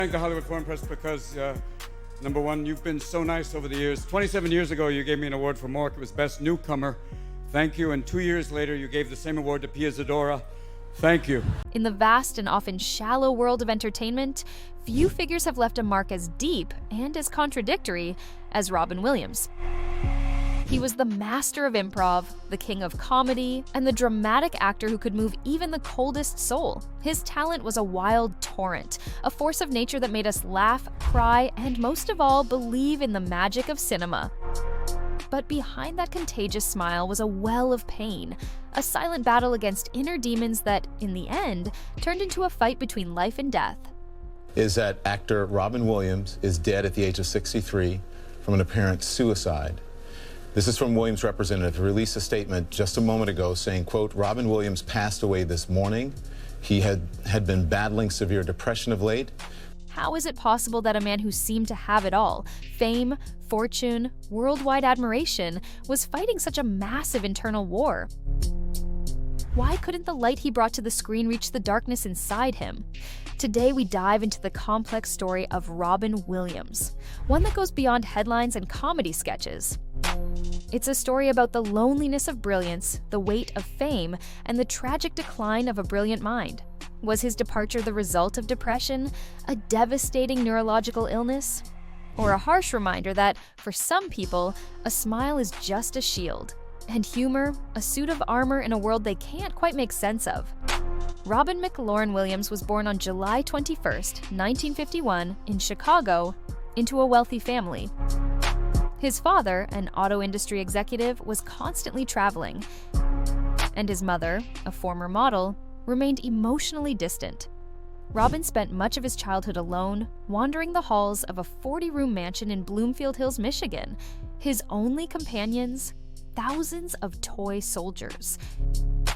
Thank the Hollywood Foreign Press because, number one, you've been so nice over the years. 27 years ago, you gave me an award for Mork. It was Best Newcomer. Thank you. And 2 years later, you gave the same award to Pia Zadora. Thank you. In the vast and often shallow world of entertainment, few figures have left a mark as deep and as contradictory as Robin Williams. He was the master of improv, the king of comedy, and the dramatic actor who could move even the coldest soul. His talent was a wild torrent, a force of nature that made us laugh, cry, and most of all, believe in the magic of cinema. But behind that contagious smile was a well of pain, a silent battle against inner demons that, in the end, turned into a fight between life and death. Is that actor Robin Williams is dead at the age of 63 from an apparent suicide. This is from Williams' representative, who released a statement just a moment ago saying, quote, Robin Williams passed away this morning. He had been battling severe depression of late. How is it possible that a man who seemed to have it all, fame, fortune, worldwide admiration, was fighting such a massive internal war? Why couldn't the light he brought to the screen reach the darkness inside him? Today we dive into the complex story of Robin Williams, one that goes beyond headlines and comedy sketches. It's a story about the loneliness of brilliance, the weight of fame, and the tragic decline of a brilliant mind. Was his departure the result of depression, a devastating neurological illness, or a harsh reminder that, for some people, a smile is just a shield, and humor, a suit of armor in a world they can't quite make sense of? Robin McLaurin Williams was born on July 21st, 1951, in Chicago, into a wealthy family. His father, an auto industry executive, was constantly traveling, and his mother, a former model, remained emotionally distant. Robin spent much of his childhood alone, wandering the halls of a 40-room mansion in Bloomfield Hills, Michigan. His only companions? Thousands of toy soldiers.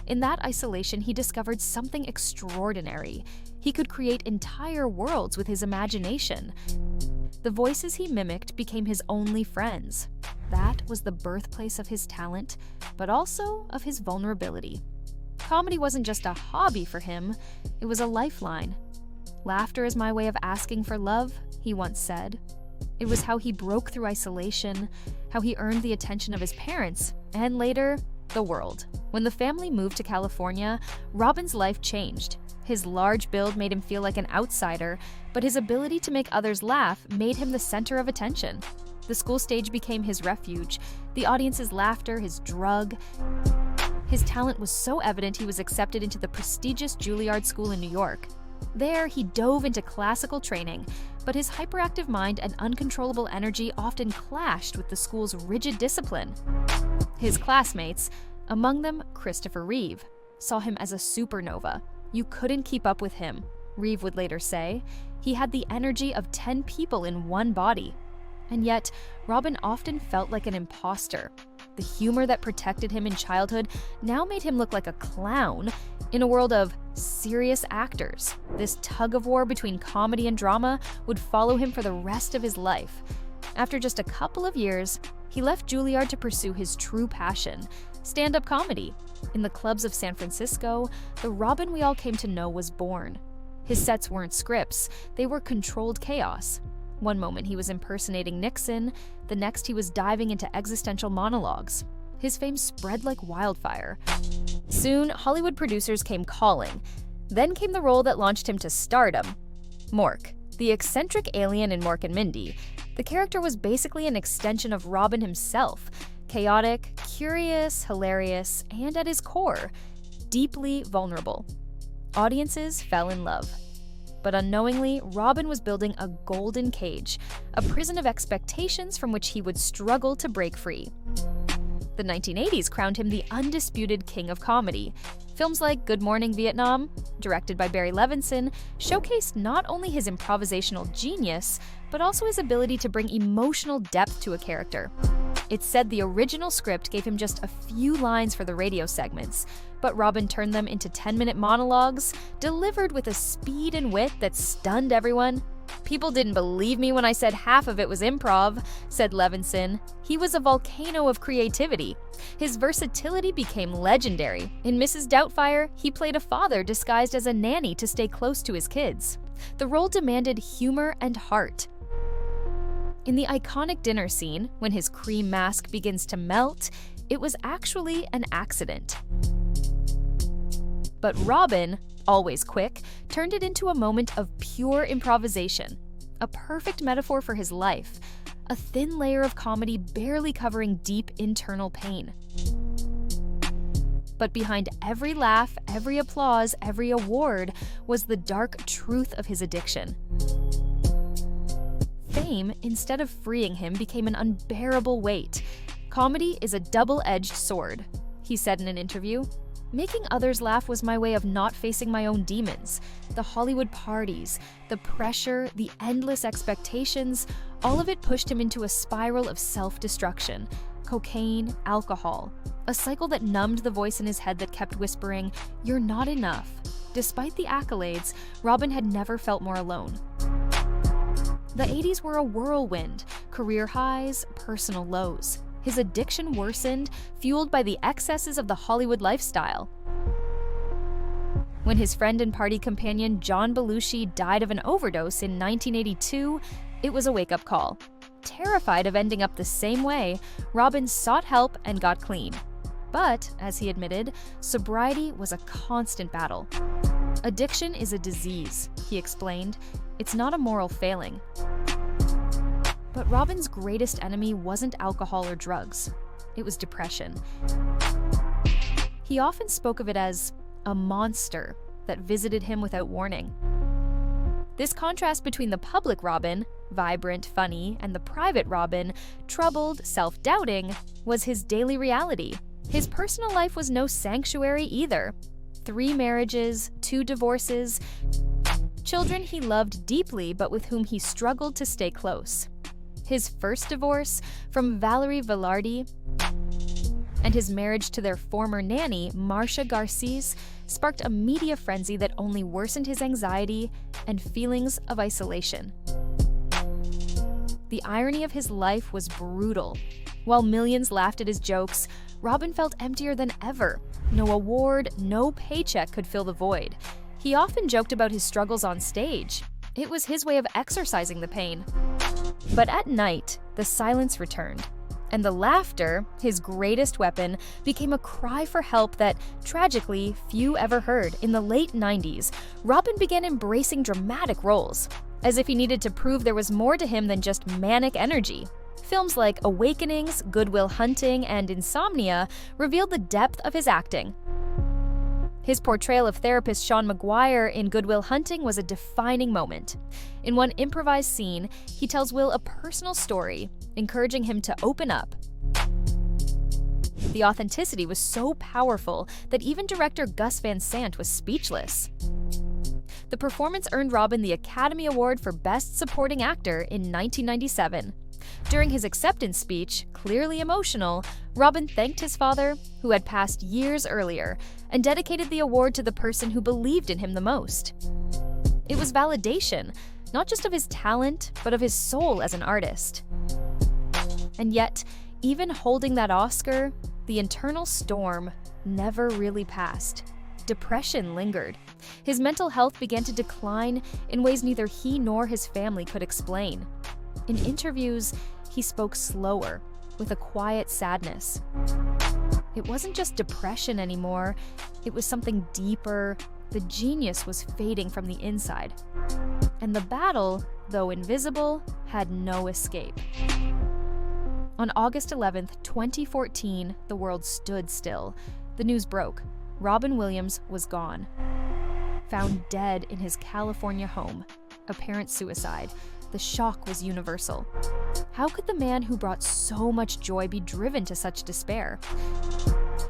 In that isolation, he discovered something extraordinary. He could create entire worlds with his imagination. The voices he mimicked became his only friends. That was the birthplace of his talent, but also of his vulnerability. Comedy wasn't just a hobby for him, it was a lifeline. Laughter is my way of asking for love, he once said. It was how he broke through isolation, how he earned the attention of his parents, and later, the world. When the family moved to California, Robin's life changed. His large build made him feel like an outsider, but his ability to make others laugh made him the center of attention. The school stage became his refuge, the audience's laughter his drug. His talent was so evident he was accepted into the prestigious Juilliard School in New York. There, he dove into classical training, but his hyperactive mind and uncontrollable energy often clashed with the school's rigid discipline. His classmates, among them Christopher Reeve, saw him as a supernova. You couldn't keep up with him, Reeve would later say. He had the energy of 10 people in one body. And yet, Robin often felt like an imposter. The humor that protected him in childhood now made him look like a clown in a world of serious actors. This tug-of-war between comedy and drama would follow him for the rest of his life. After just a couple of years, he left Juilliard to pursue his true passion, stand-up comedy. In the clubs of San Francisco, the Robin we all came to know was born. His sets weren't scripts, they were controlled chaos. One moment he was impersonating Nixon, the next he was diving into existential monologues. His fame spread like wildfire. Soon, Hollywood producers came calling. Then came the role that launched him to stardom, Mork, the eccentric alien in Mork and Mindy. The character was basically an extension of Robin himself, chaotic, curious, hilarious, and at his core, deeply vulnerable. Audiences fell in love. But unknowingly, Robin was building a golden cage, a prison of expectations from which he would struggle to break free. The 1980s crowned him the undisputed king of comedy. Films like Good Morning Vietnam, directed by Barry Levinson, showcased not only his improvisational genius, but also his ability to bring emotional depth to a character. It's said the original script gave him just a few lines for the radio segments, but Robin turned them into 10-minute monologues, delivered with a speed and wit that stunned everyone. "People didn't believe me when I said half of it was improv," said Levinson. He was a volcano of creativity. His versatility became legendary. In Mrs. Doubtfire, he played a father disguised as a nanny to stay close to his kids. The role demanded humor and heart. In the iconic dinner scene, when his cream mask begins to melt, it was actually an accident. But Robin, always quick, turned it into a moment of pure improvisation, a perfect metaphor for his life, a thin layer of comedy barely covering deep internal pain. But behind every laugh, every applause, every award was the dark truth of his addiction. Fame, instead of freeing him, became an unbearable weight. "Comedy is a double-edged sword," he said in an interview. "Making others laugh was my way of not facing my own demons. The Hollywood parties, the pressure, the endless expectations, all of it pushed him into a spiral of self-destruction. Cocaine, alcohol, a cycle that numbed the voice in his head that kept whispering, 'You're not enough.' Despite the accolades, Robin had never felt more alone." The 80s were a whirlwind, career highs, personal lows. His addiction worsened, fueled by the excesses of the Hollywood lifestyle. When his friend and party companion John Belushi died of an overdose in 1982, it was a wake-up call. Terrified of ending up the same way, Robin sought help and got clean. But, as he admitted, sobriety was a constant battle. "Addiction is a disease," he explained. "It's not a moral failing." But Robin's greatest enemy wasn't alcohol or drugs. It was depression. He often spoke of it as a monster that visited him without warning. This contrast between the public Robin, vibrant, funny, and the private Robin, troubled, self-doubting, was his daily reality. His personal life was no sanctuary either. 3 marriages, 2 divorces, children he loved deeply but with whom he struggled to stay close. His first divorce from Valerie Velarde and his marriage to their former nanny, Marcia Garces, sparked a media frenzy that only worsened his anxiety and feelings of isolation. The irony of his life was brutal. While millions laughed at his jokes, Robin felt emptier than ever. No award, no paycheck could fill the void. He often joked about his struggles on stage. It was his way of exorcising the pain. But at night, the silence returned, and the laughter, his greatest weapon, became a cry for help that, tragically, few ever heard. In the late 90s, Robin began embracing dramatic roles, as if he needed to prove there was more to him than just manic energy. Films like Awakenings, Good Will Hunting, and Insomnia revealed the depth of his acting. His portrayal of therapist Sean Maguire in Good Will Hunting was a defining moment. In one improvised scene, he tells Will a personal story, encouraging him to open up. The authenticity was so powerful that even director Gus Van Sant was speechless. The performance earned Robin the Academy Award for Best Supporting Actor in 1997. During his acceptance speech, clearly emotional, Robin thanked his father, who had passed years earlier, and dedicated the award to the person who believed in him the most. It was validation, not just of his talent, but of his soul as an artist. And yet, even holding that Oscar, the internal storm never really passed. Depression lingered. His mental health began to decline in ways neither he nor his family could explain. In interviews, he spoke slower, with a quiet sadness. It wasn't just depression anymore, it was something deeper. The genius was fading from the inside. And the battle, though invisible, had no escape. On August 11th, 2014, the world stood still. The news broke. Robin Williams was gone. Found dead in his California home. Apparent suicide. The shock was universal. How could the man who brought so much joy be driven to such despair?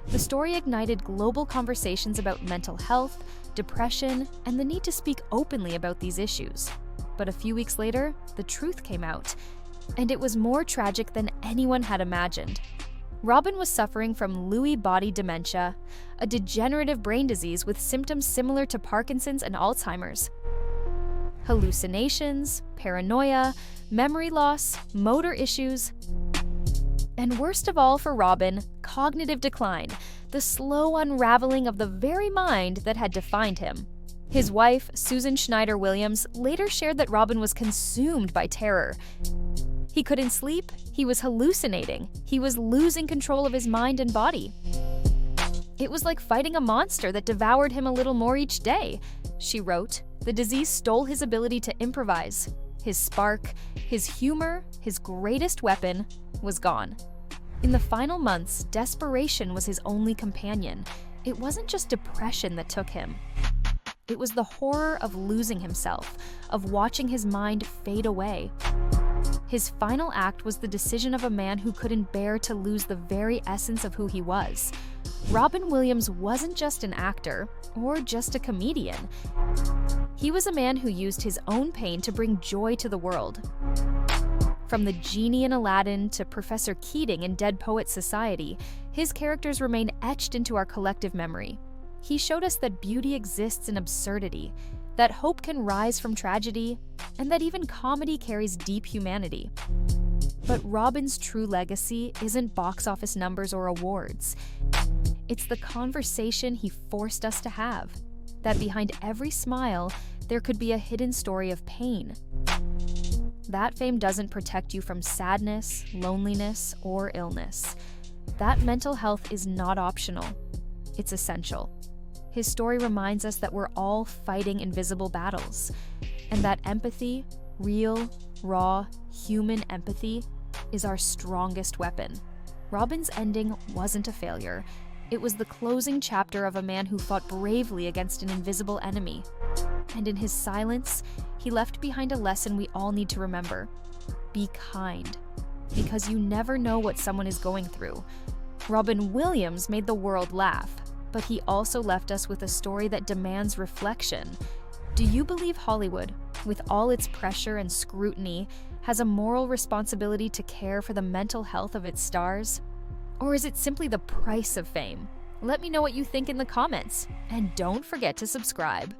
The story ignited global conversations about mental health, depression, and the need to speak openly about these issues. But a few weeks later, the truth came out, and it was more tragic than anyone had imagined. Robin was suffering from Lewy body dementia, a degenerative brain disease with symptoms similar to Parkinson's and Alzheimer's. Hallucinations, paranoia, memory loss, motor issues, and worst of all for Robin, cognitive decline, the slow unraveling of the very mind that had defined him. His wife, Susan Schneider Williams, later shared that Robin was consumed by terror. He couldn't sleep, he was hallucinating, he was losing control of his mind and body. It was like fighting a monster that devoured him a little more each day. She wrote, the disease stole his ability to improvise. His spark, his humor, his greatest weapon was gone. In the final months, desperation was his only companion. It wasn't just depression that took him. It was the horror of losing himself, of watching his mind fade away. His final act was the decision of a man who couldn't bear to lose the very essence of who he was. Robin Williams wasn't just an actor or just a comedian. He was a man who used his own pain to bring joy to the world. From the genie in Aladdin to Professor Keating in Dead Poets Society, his characters remain etched into our collective memory. He showed us that beauty exists in absurdity, that hope can rise from tragedy, and that even comedy carries deep humanity. But Robin's true legacy isn't box office numbers or awards. It's the conversation he forced us to have, that behind every smile, there could be a hidden story of pain. That fame doesn't protect you from sadness, loneliness, or illness. That mental health is not optional. It's essential. His story reminds us that we're all fighting invisible battles, and that empathy, real, raw, human empathy, is our strongest weapon. Robin's ending wasn't a failure. It was the closing chapter of a man who fought bravely against an invisible enemy. And in his silence, he left behind a lesson we all need to remember. Be kind, because you never know what someone is going through. Robin Williams made the world laugh, but he also left us with a story that demands reflection. Do you believe Hollywood, with all its pressure and scrutiny, has a moral responsibility to care for the mental health of its stars? Or is it simply the price of fame? Let me know what you think in the comments, and don't forget to subscribe.